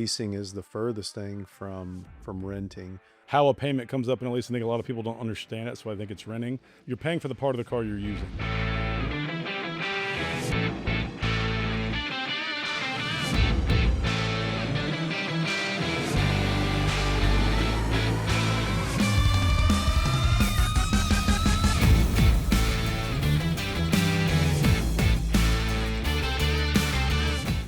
leasing is the furthest thing from renting. How a payment comes up in a lease, I think a lot of people don't understand it, so I think it's renting. You're paying for the part of the car you're using.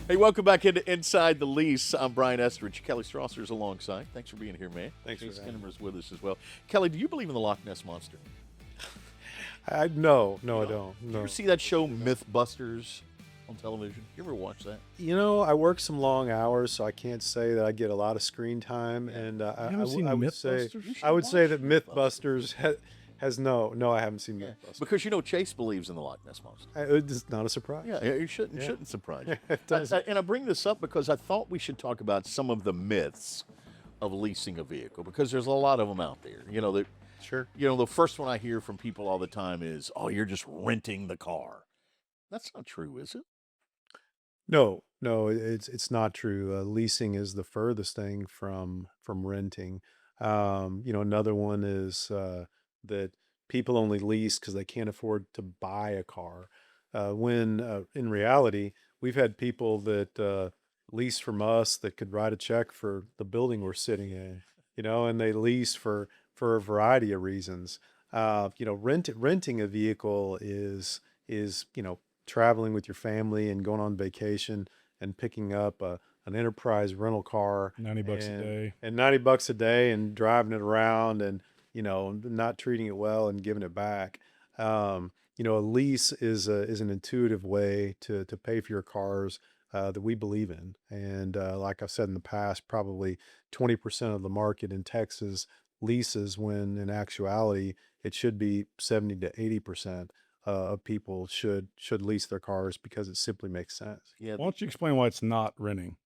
Hey, welcome back into Inside the Lease. I'm Brian Estridge. Kelly Strasser's alongside. Thanks for being here, man. Thanks for having me. Skinner's with us as well. Kelly, do you believe in the Loch Ness Monster? No, I don't. You No. ever see that show Mythbusters on television? You ever watch that? I work some long hours, so I can't say that I get a lot of screen time. And haven't seen I would say Mythbusters? I would say watch that Mythbusters has no. I haven't seen Mythbusters. Because Chase believes in the Loch Ness Monster. It's not a surprise. Yeah, it shouldn't surprise you. It doesn't. And I bring this up because I thought we should talk about some of the myths of leasing a vehicle, because there's a lot of them out there. Sure. The first one I hear from people all the time is, "Oh, you're just renting the car." That's not true, is it? No, it's not true. Leasing is the furthest thing from renting. Another one is that people only lease because they can't afford to buy a car. When in reality, we've had people that lease from us that could write a check for the building we're sitting in, and they lease for a variety of reasons. Renting a vehicle is traveling with your family and going on vacation and picking up an enterprise rental car, $90 a and day. and $90 a day and driving it around and not treating it well and giving it back. A lease is an intuitive way to pay for your cars that we believe in. And like I've said in the past, probably 20% of the market in Texas leases, when in actuality it should be 70 to 80% of people should lease their cars, because it simply makes sense. Yeah. Why don't you explain why it's not renting?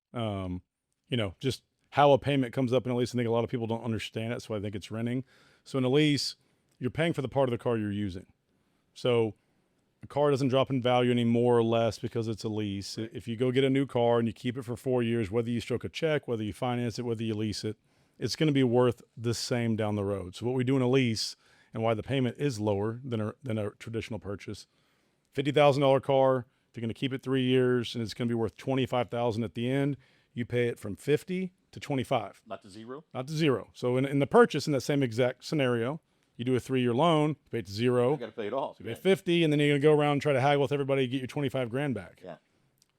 Just how a payment comes up in a lease. I think a lot of people don't understand it, so I think it's renting. So in a lease, you're paying for the part of the car you're using. So a car doesn't drop in value any more or less because it's a lease. If you go get a new car and you keep it for 4 years, whether you stroke a check, whether you finance it, whether you lease it, it's going to be worth the same down the road. So what we do in a lease, and why the payment is lower than a traditional purchase, $50,000 car, if you're going to keep it 3 years and it's going to be worth $25,000 at the end, you pay it from 50 to 25. Not to zero? Not to zero. So in the purchase, in that same exact scenario, you do a 3-year loan, you pay it to zero. You got to pay it off. You pay 50, and then you're going to go around and try to haggle with everybody to get your 25 grand back. Yeah.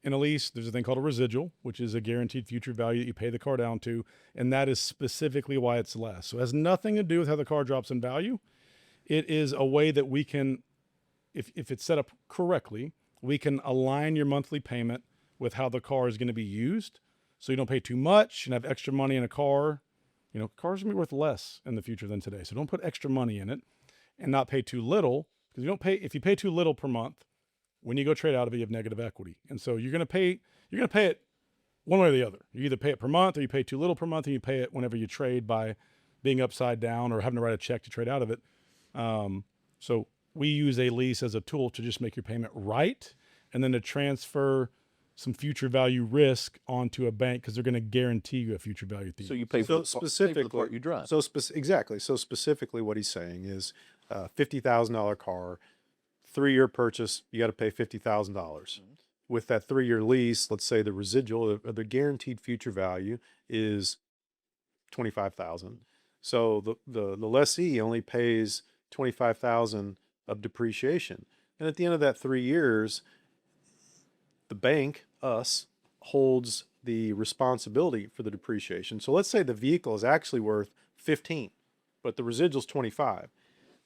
In a lease, there's a thing called a residual, which is a guaranteed future value that you pay the car down to, and that is specifically why it's less. So it has nothing to do with how the car drops in value. It is a way that we can, if it's set up correctly, we can align your monthly payment with how the car is going to be used, so you don't pay too much and have extra money in a car. Cars are going to be worth less in the future than today, so don't put extra money in it, and not pay too little, because if you pay too little per month, when you go trade out of it, you have negative equity. And so you're going to pay it one way or the other. You either pay it per month, or you pay too little per month, and you pay it whenever you trade by being upside down or having to write a check to trade out of it. So we use a lease as a tool to just make your payment right, and then to transfer some future value risk onto a bank, because they're going to guarantee you a future value at the So end. you pay for, specifically, pay for the part you drive. Exactly. So specifically, what he's saying is, $50,000 car, 3-year purchase, you got to pay $50,000. With that 3-year lease, let's say the residual, the guaranteed future value is $25,000. So the lessee only pays $25,000 of depreciation, and at the end of that 3 years, the bank, us, holds the responsibility for the depreciation. So let's say the vehicle is actually worth 15, but the residual's 25.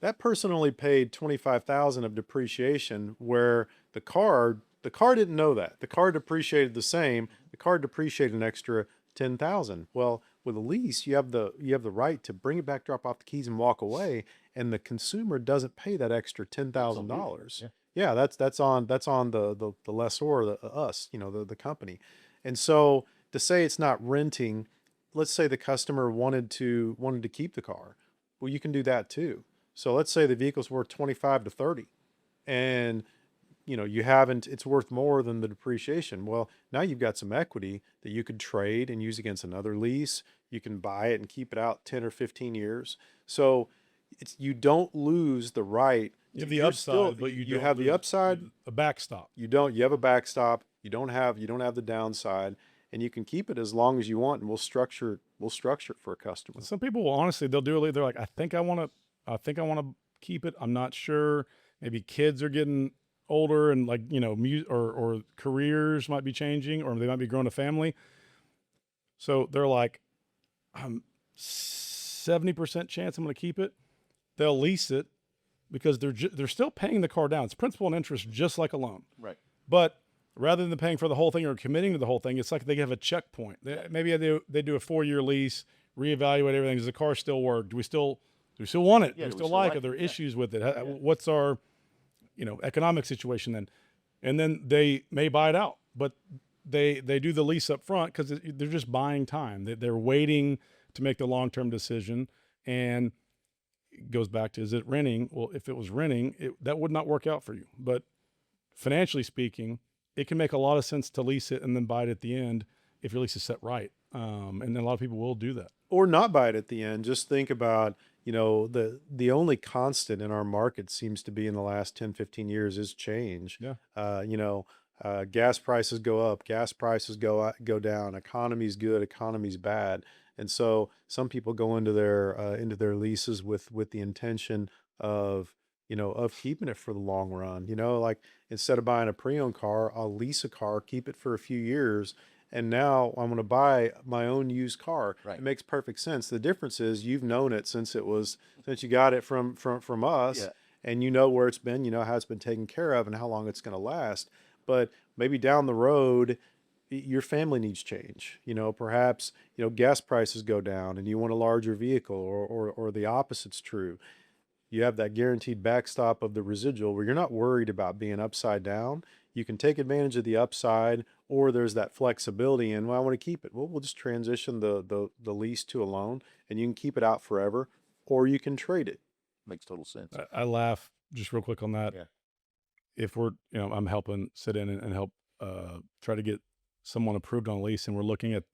That person only paid 25,000 of depreciation, where the car didn't know that. The car depreciated the same. The car depreciated an extra 10,000. Well, with a lease, you have the right to bring it back, drop off the keys, and walk away, and the consumer doesn't pay that extra $10,000. Yeah, that's on the lessor, us, the company. And so to say it's not renting, let's say the customer wanted to keep the car. Well, you can do that too. So let's say the vehicle's worth 25 to 30, and you haven't, it's worth more than the depreciation. Well, now you've got some equity that you could trade and use against another lease. You can buy it and keep it out 10 or 15 years. So you don't lose the right. You have the You're upside, but you you don't have the lose upside. a backstop. You have a backstop. You don't have the downside, and you can keep it as long as you want, and we'll structure it for a customer. Some people will honestly, they'll do it. They're like, I think I want to keep it. I'm not sure. Maybe kids are getting older and like, or careers might be changing or they might be growing a family. So they're like, I'm 70% chance I'm going to keep it. They'll lease it because they're still paying the car down. It's principal and interest, just like a loan. Right. But rather than paying for the whole thing or committing to the whole thing, it's like they have a checkpoint. Maybe they do a 4-year lease, reevaluate everything. Does the car still work? Do we still want it? Yeah, do we do we still still like like it? Are there it? Yeah. issues with it? What's our economic situation then? And then they may buy it out, but they do the lease up front because they're just buying time. They're waiting to make the long-term decision. And it goes back to, is it renting? Well, if it was renting, that would not work out for you. But financially speaking, it can make a lot of sense to lease it and then buy it at the end if your lease is set right. And then a lot of people will do that. Or not buy it at the end. Just think about, the only constant in our market seems to be in the last 10, 15 years is change. Yeah. Gas prices go up, gas prices go down, economy's good, economy's bad. And so some people go into their leases with the intention of keeping it for the long run. Like instead of buying a pre-owned car, I'll lease a car, keep it for a few years, and now I'm going to buy my own used car. Right. It makes perfect sense. The difference is you've known it since you got it from us, Yeah. and you know where it's been, you know how it's been taken care of, and how long it's going to last. But maybe down the road, your family needs change. Perhaps gas prices go down, and you want a larger vehicle, or the opposite's true. You have that guaranteed backstop of the residual where you're not worried about being upside down. You can take advantage of the upside, or there's that flexibility in, well, I want to keep it. Well, we'll just transition the lease to a loan, and you can keep it out forever, or you can trade it. Makes total sense. I laugh just real quick on that. Yeah. If we're, I'm helping sit in and help try to get someone approved on a lease, and we're looking at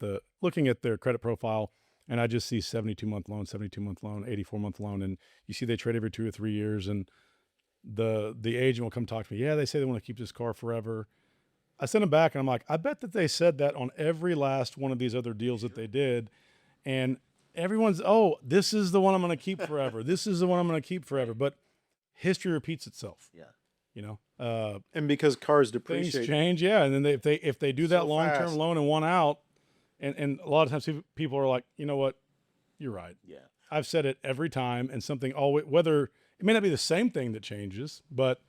their credit profile, and I just see 72-month loan, 84-month loan, and you see they trade every 2 or 3 years, and the agent will come talk to me. Yeah, they say they want to keep this car forever. I send them back, and I'm like, I bet that they said that on every last one of these other deals that they did, and everyone's, oh, this is the one I'm going to keep forever. This is the one I'm going to keep forever. But history repeats itself. Yeah. And because cars Things depreciate, change, yeah. And then if they do that So long-term fast. loan and want out, and a lot of times people are like, you know what, you're right. Yeah. I've said it every time, and something always, whether it may not be the same thing that changes, but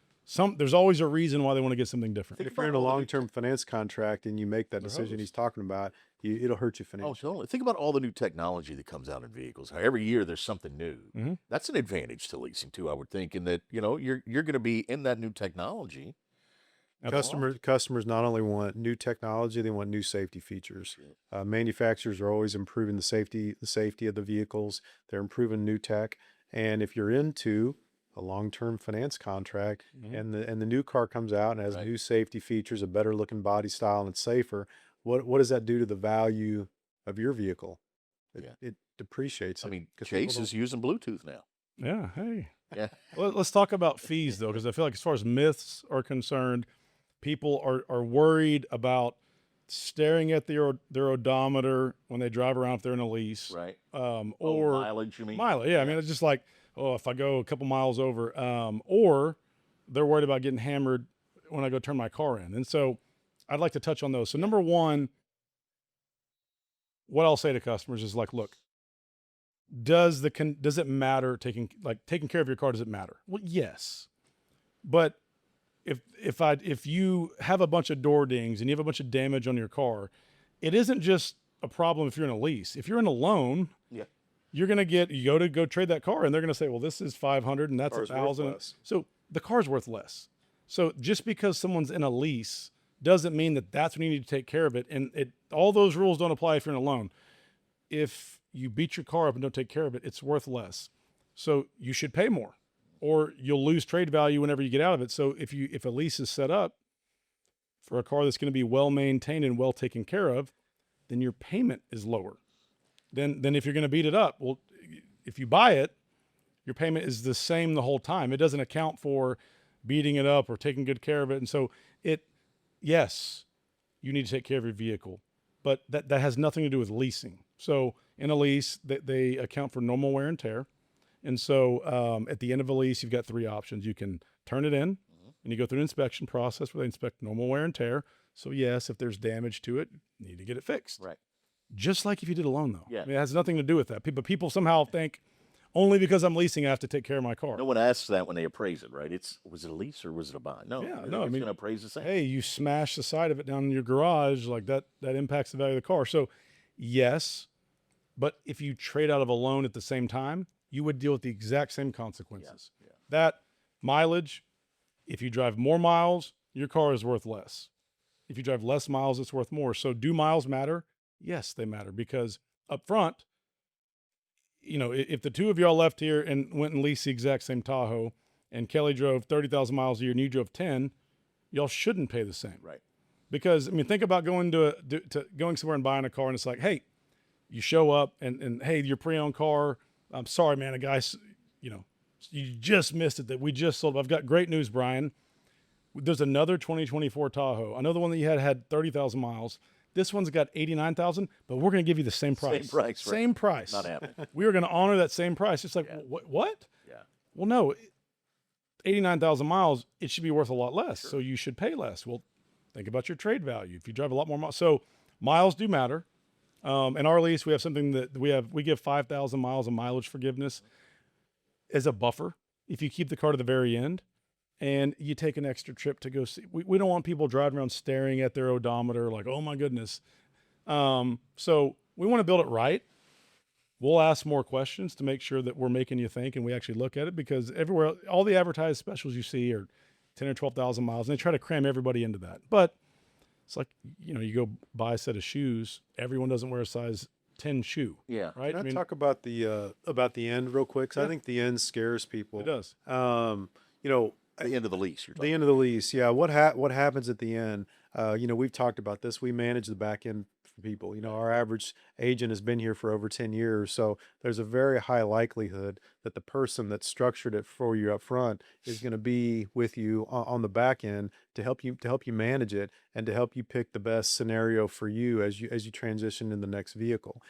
there's always a reason why they want to get something different. if you're in a long-term finance contract and you make that decision hosed. he's talking about, it'll hurt you Oh, financially. totally. Think about all the new technology that comes out in vehicles. How every year there's something new. Mhm. That's an advantage to leasing too, I would think, in that you're going to be in that new technology. Customers not only want new technology, they want new safety features. Manufacturers are always improving the safety of the vehicles. They're improving new tech. And if you're into a long-term finance contract, and the new car comes out and has Right. new safety features, a better looking body style, and it's safer, what does that do to the value of your vehicle? It depreciates I it, mean, 'cause people Chase don't- is using Bluetooth now. Yeah. Hey. Yeah. Let's talk about fees though, because I feel like as far as myths are concerned, people are worried about staring at their odometer when they drive around if they're in a lease, Right. or mileage, you mean? mileage. Yeah, I mean it's just like, oh, if I go a couple miles over, or they're worried about getting hammered when I go turn my car in. And so I'd like to touch on those. So number one, what I'll say to customers is like, look, does it matter taking care of your car? Does it matter? Well, yes, but if you have a bunch of door dings and you have a bunch of damage on your car, it isn't just a problem if you're in a lease. If you're in a loan, Yeah. you're gonna go trade that car, and they're gonna say, well, this is 500 and that's Car's worth 1,000. less. So the car's worth less. So just because someone's in a lease doesn't mean that that's when you need to take care of it. And all those rules don't apply if you're in a loan. If you beat your car up and don't take care of it, it's worth less. So you should pay more. or you'll lose trade value whenever you get out of it. So if a lease is set up for a car that's going to be well maintained and well taken care of, then your payment is lower than if you're going to beat it up. Well, if you buy it, your payment is the same the whole time. It doesn't account for beating it up or taking good care of it. And so yes, you need to take care of your vehicle, but that has nothing to do with leasing. So in a lease, they account for normal wear and tear. And so at the end of a lease, you've got three options. You can turn it in and you go through an inspection process where they inspect normal wear and tear. So yes, if there's damage to it, you need to get it fixed. Right. Just like if you did a loan, though. Yeah. I mean, it has nothing to do with that. People somehow think only because I'm leasing, I have to take care of my car. No one asks that when they appraise it, right? Was it a lease or was it a buy? No. Yeah, It's no, I mean, going to appraise the same. Hey, you smash the side of it down in your garage, like that impacts the value of the car. So yes, but if you trade out of a loan at the same time, you would deal with the exact same consequences. Yeah. That mileage, if you drive more miles, your car is worth less. If you drive less miles, it's worth more. So do miles matter? Yes, they matter, because up front, if the two of y'all left here and went and leased the exact same Tahoe, and Kelly drove 30,000 miles a year and you drove 10, y'all shouldn't pay the same. Right. Because think about going to going somewhere and buying a car, and it's like, hey, you show up and hey, your pre-owned car, I'm sorry, man, a guy, you just missed it that we just sold. I've got great news, Brian. There's another 2024 Tahoe. I know the one that you had 30,000 miles. This one's got 89,000, but we're going to give you the same price. Same price. Right. Same price. Not happening. We are going to honor that same price. It's like, what? Yeah. Well, no, 89,000 miles, it should be worth a lot less. Sure. So you should pay less. Well, think about your trade value. If you drive a lot more miles. So miles do matter. In our lease, we have something that we give 5,000 miles of mileage forgiveness as a buffer. If you keep the car to the very end and you take an extra trip to go see, we don't want people driving around staring at their odometer like, oh my goodness. So we want to build it right. We'll ask more questions to make sure that we're making you think and we actually look at it, because everywhere, all the advertised specials you see are 10 or 12,000 miles, and they try to cram everybody into that. But it's like, you go buy a set of shoes. Everyone doesn't wear a size 10 shoe. Yeah. Right. Can I talk about the end real quick? 'Cause I think the end scares people. It does. The end of the lease. You're talking The end of the lease. Yeah. What happens at the end? We've talked about this. We manage the back end for people. Our average agent has been here for over 10 years. So there's a very high likelihood that the person that structured it for you up front is going to be with you on the back end to help you manage it and to help you pick the best scenario for you as you transition in the next vehicle.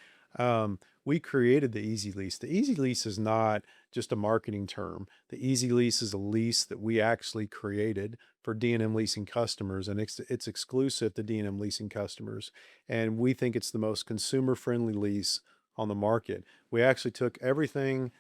We created the Easy Lease. The Easy Lease is not just a marketing term. The Easy Lease is a lease that we actually created for D&M leasing customers, and it's exclusive to D&M leasing customers. And we think it's the most consumer-friendly lease on the market. We actually took everything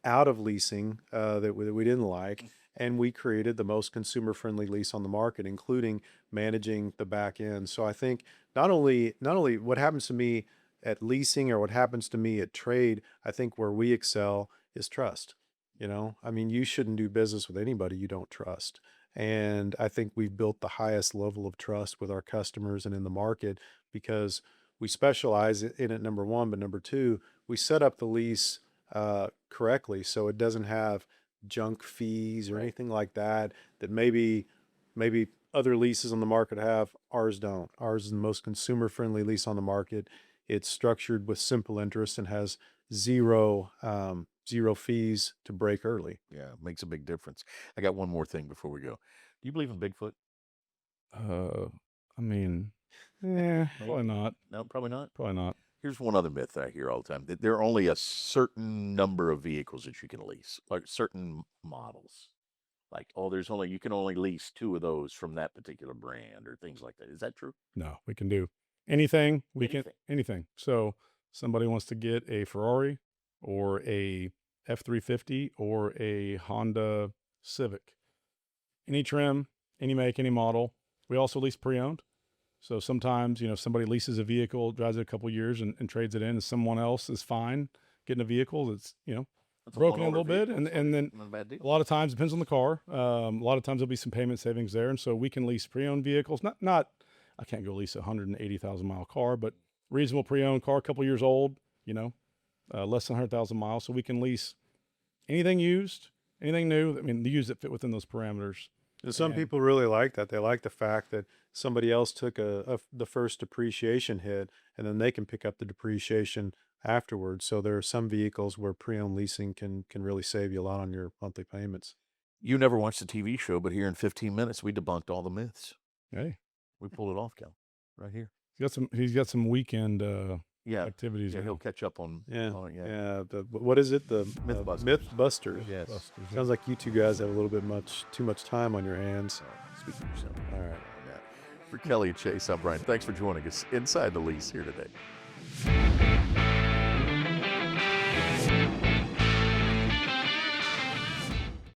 out of leasing that we didn't like, and we created the most consumer-friendly lease on the market, including managing the back end. So I think not only what happens to me at leasing or what happens to me at trade, I think where we excel is trust. You shouldn't do business with anybody you don't trust. And I think we've built the highest level of trust with our customers and in the market because we specialize in it, number one, but number two, we set up the lease correctly so it doesn't have junk fees or anything like that maybe other leases on the market have. Ours don't. Ours is the most consumer-friendly lease on the market. It's structured with simple interest and has zero fees to break early. Yeah, makes a big difference. I got one more thing before we go. Do you believe in Bigfoot? Probably not. No, probably not. Probably not. Here's one other myth that I hear all the time: that there are only a certain number of vehicles that you can lease, like certain models. Like, you can only lease 2 of those from that particular brand or things like that. Is that true? No, we can do anything. Anything. So somebody wants to get a Ferrari or a F-350 or a Honda Civic. Any trim, any make, any model. We also lease pre-owned. So sometimes, somebody leases a vehicle, drives it a couple years and trades it in, and someone else is fine getting a vehicle that's, broken a little bit. And then a lot of times, depends on the car. A lot of times there'll be some payment savings there. And so we can lease pre-owned vehicles. Not I can't go lease a 180,000 mile car, but reasonable pre-owned car, a couple years old, less than 100,000 miles. So we can lease anything used anything new. I mean, the used that fit within those parameters. And some And- people really like that. They like the fact that somebody else took the first depreciation hit, and then they can pick up the depreciation afterwards. So there are some vehicles where pre-owned leasing can really save you a lot on your monthly payments. You never watched the TV show, but here in 15 minutes, we debunked all the myths. Hey, We pulled it off, Cal, right here. he's got some weekend Yeah. activities. Yeah, now. he'll catch up on. Yeah, on it, yeah. yeah. What is it? The Mythbusters. Mythbusters. Yes. Busters, yeah. Sounds like you two guys have a little bit too much time on your hands. Speak for yourself. All right. Yeah. For Kelly and Chase, I'm Brian. Thanks for joining us inside the lease here today.